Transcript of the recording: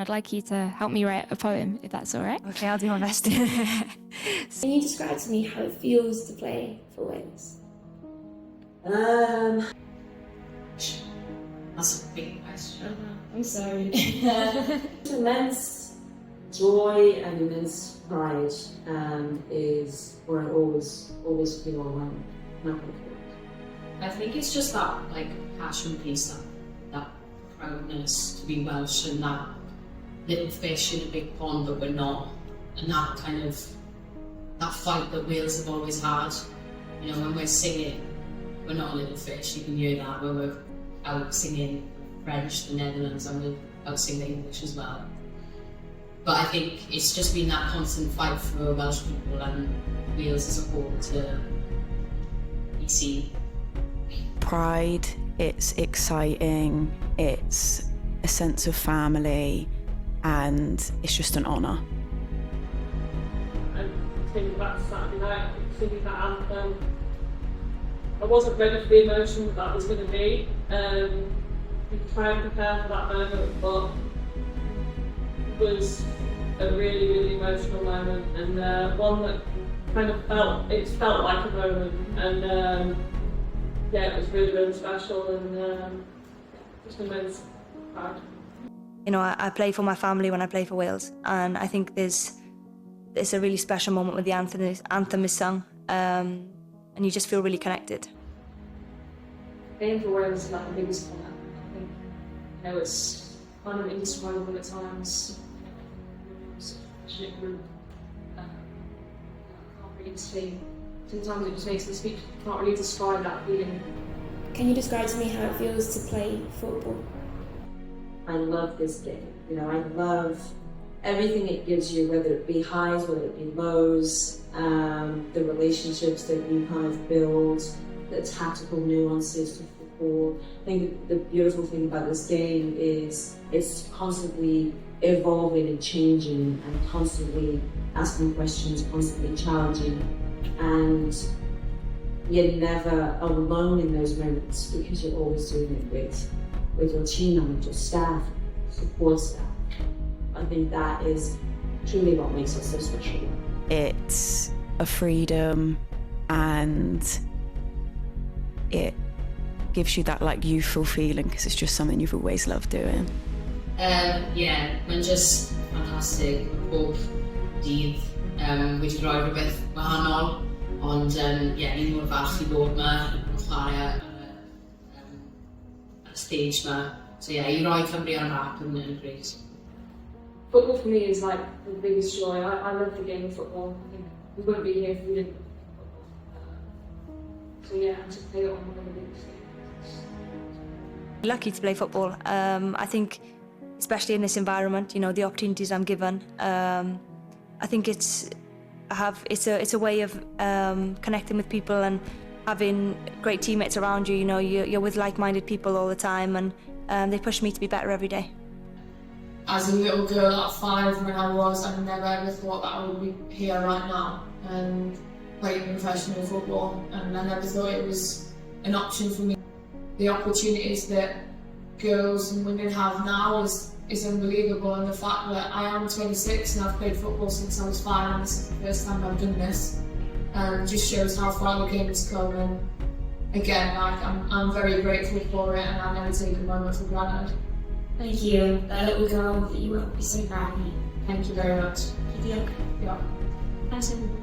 I'd like you to help me write a poem, if that's all right. Okay, I'll do my best. Can you describe to me how it feels to play for Wales? That's a big question. I'm sorry. Immense joy and immense pride is where I always feel around. I think it's just that passion piece, that proudness to be Welsh and that little fish in a big pond that we're not, and that fight that Wales have always had. You know, when we're singing, we're not a little fish. You can hear that when we're out singing French, the Netherlands, and we're out singing English as well. But I think it's just been that constant fight for Welsh people and Wales as a whole to be seen. Pride, it's exciting, it's a sense of family, and it's just an honour. And thinking about Saturday night, thinking about anthem, I wasn't ready for the emotion that was going to be. We try and prepare for that moment, but it was a really, really emotional moment, and one that kind of felt like a moment, and yeah, it was really, really special, and just immense pride. You know, I play for my family when I play for Wales, and I think it's a really special moment when the anthem is sung, and you just feel really connected. Playing for Wales is like the biggest one. I think, you know, it's kind of indescribable at times. Such a passionate group. I can't really explain. Sometimes it just makes me speak. I can't really describe that feeling. Can you describe to me how it feels to play football? I love this game. You know, I love everything it gives you, whether it be highs, whether it be lows, the relationships that you kind of build, the tactical nuances to football. I think the beautiful thing about this game is it's constantly evolving and changing and constantly asking questions, constantly challenging, and you're never alone in those moments because you're always doing it with your team and with your staff, support staff. I think that is truly what makes us so special. It's a freedom, and it gives you that youthful feeling because it's just something you've always loved doing. Yeah, mae'n just ffantastig. Bob dydd wedi rhoi rhywbeth wahanol, ond ni'n mor falch I bod yma yn chwarae ar y stage yma. So yeah, I rhoi Cymru ar y map yn great. Football for me is like the biggest joy. I love the game of football. I think we wouldn't be here if we didn't love football. So yeah, to play it on one of the biggest things. Lucky to play football. I think, especially in this environment, you know, the opportunities I'm given. I think it's a way of connecting with people and having great teammates around you. You know, you're with like-minded people all the time, and they push me to be better every day. As a little girl at 5 when I never ever thought that I would be here right now and playing professional football, and I never thought it was an option for me. The opportunities that girls and women have now is unbelievable, and the fact that I am 26 and I've played football since I was 5 and this is the first time I've done this, just shows how far the game has come, and again, I'm very grateful for it, and I never take a moment for granted. Thank you. That little girl that you will be so proud of me. Thank you very much. Good luck. Yeah. Thanks everybody.